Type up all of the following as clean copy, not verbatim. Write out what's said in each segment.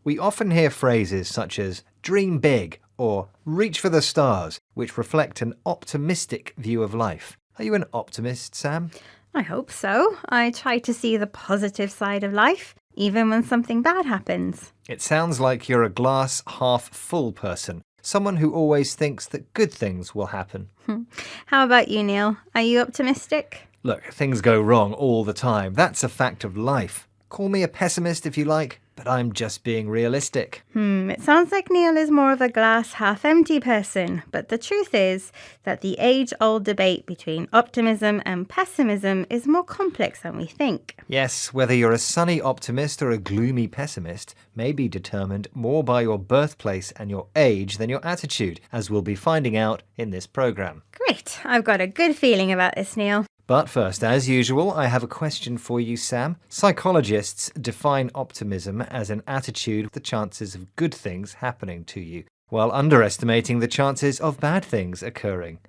We often hear phrases such as dream big or reach for the stars, which reflect an optimistic view of life. Are you an optimist, Sam? I hope so. I try to see the positive side of life, even when something bad happens. It sounds like you're a glass half full person, someone who always thinks that good things will happen. How about you, Neil? Are you optimistic? Look, things go wrong all the time. That's a fact of life. Call me a pessimist if you like, but I'm just being realistic. It sounds like Neil is more of a glass half empty person, but the truth is that the age-old debate between optimism and pessimism is more complex than we think. Yes, whether you're a sunny optimist or a gloomy pessimist may be determined more by your birthplace and your age than your attitude, as we'll be finding out in this programme. Great, I've got a good feeling about this, Neil. But first, as usual, I have a question for you, Sam. Psychologists define optimism as an attitude of the chances of good things happening to you, while underestimating the chances of bad things occurring.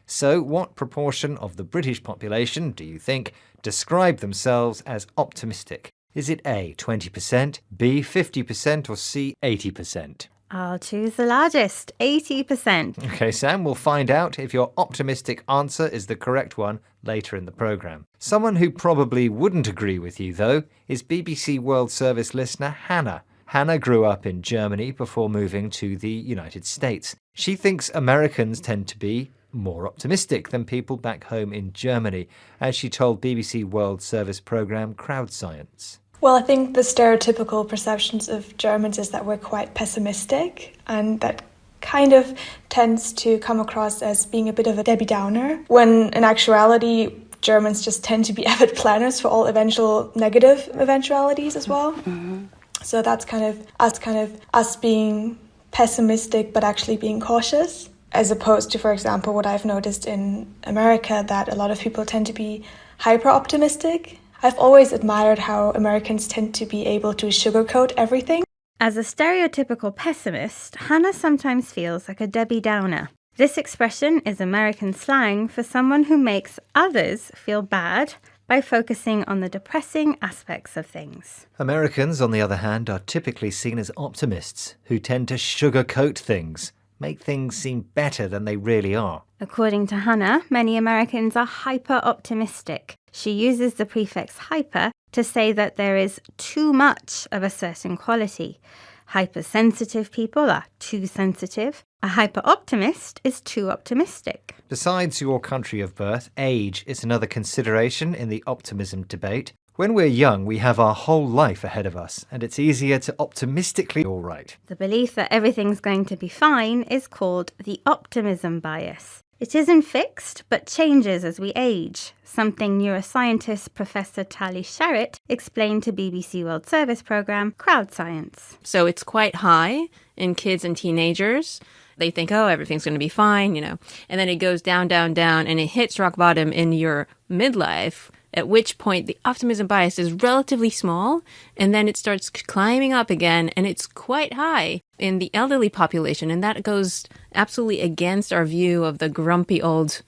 So, what proportion of the British population, do you think, describe themselves as optimistic? Is it A, 20%, B, 50%, or C, 80%? I'll choose the largest, 80%. Okay, Sam, we'll find out if your optimistic answer is the correct one later in the programme. Someone who probably wouldn't agree with you, though, is BBC World Service listener Hannah. Hannah grew up in Germany before moving to the United States. She thinks Americans tend to be more optimistic than people back home in Germany, as she told BBC World Service programme Crowd Science. Well, I think the stereotypical perceptions of Germans is that we're quite pessimistic, and that kind of tends to come across as being a bit of a Debbie Downer, when in actuality Germans just tend to be avid planners for all eventual negative eventualities as well. Mm-hmm. So that's kind of us being pessimistic but actually being cautious, as opposed to, for example, what I've noticed in America, that a lot of people tend to be hyper optimistic. I've always admired how Americans tend to be able to sugarcoat everything. As a stereotypical pessimist, Hannah sometimes feels like a Debbie Downer. This expression is American slang for someone who makes others feel bad by focusing on the depressing aspects of things. Americans, on the other hand, are typically seen as optimists who tend to sugarcoat things, make things seem better than they really are. According to Hannah, many Americans are hyper-optimistic. She uses the prefix hyper to say that there is too much of a certain quality. Hypersensitive people are too sensitive. A hyper-optimist is too optimistic. Besides your country of birth, age is another consideration in the optimism debate. When we're young, we have our whole life ahead of us, and it's easier to optimistically all right. The belief that everything's going to be fine is called the optimism bias. It isn't fixed, but changes as we age, something neuroscientist Professor Tali Sharrett explained to BBC World Service programme Crowd Science. So it's quite high in kids and teenagers. They think, oh, everything's going to be fine, and then it goes down, down, down, and it hits rock bottom in your midlife, at which point the optimism bias is relatively small, and then it starts climbing up again, and it's quite high in the elderly population, and that goes absolutely against our view of the grumpy old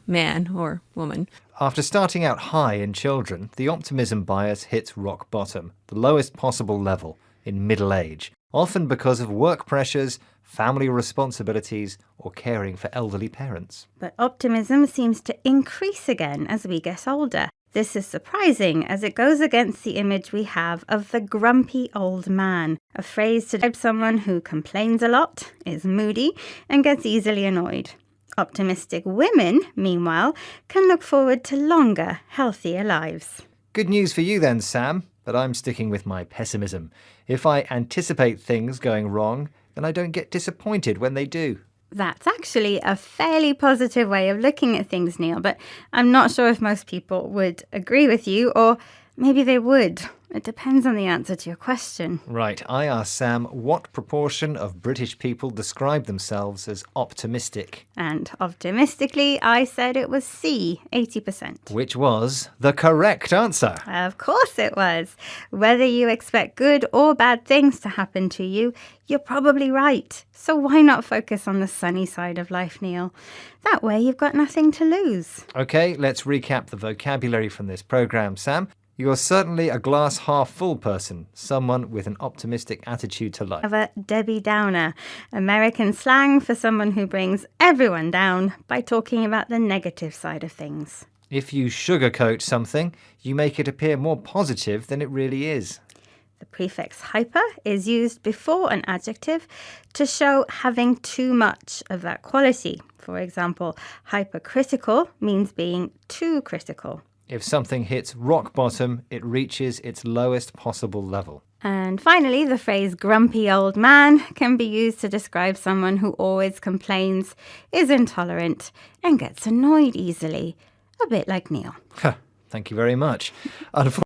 man or woman. After starting out high in children, the optimism bias hits rock bottom, the lowest possible level, in middle age, often because of work pressures, family responsibilities, or caring for elderly parents. But optimism seems to increase again as we get older. This is surprising, as it goes against the image we have of the grumpy old man, a phrase to describe someone who complains a lot, is moody, and gets easily annoyed. Optimistic women, meanwhile, can look forward to longer, healthier lives. Good news for you then, Sam, but I'm sticking with my pessimism. If I anticipate things going wrong, then I don't get disappointed when they do. That's actually a fairly positive way of looking at things, Neil, but I'm not sure if most people would agree with you, or maybe they would. It depends on the answer to your question. Right, I asked Sam what proportion of British people describe themselves as optimistic. And optimistically, I said it was C, 80%. Which was the correct answer. Of course it was. Whether you expect good or bad things to happen to you, you're probably right. So why not focus on the sunny side of life, Neil? That way you've got nothing to lose. OK, let's recap the vocabulary from this programme, Sam. You're certainly a glass half full person, someone with an optimistic attitude to life. Of a Debbie Downer, American slang for someone who brings everyone down by talking about the negative side of things. If you sugarcoat something, you make it appear more positive than it really is. The prefix hyper is used before an adjective to show having too much of that quality. For example, hypercritical means being too critical. If something hits rock bottom, it reaches its lowest possible level. And finally, the phrase grumpy old man can be used to describe someone who always complains, is intolerant, and gets annoyed easily. A bit like Neil. Thank you very much.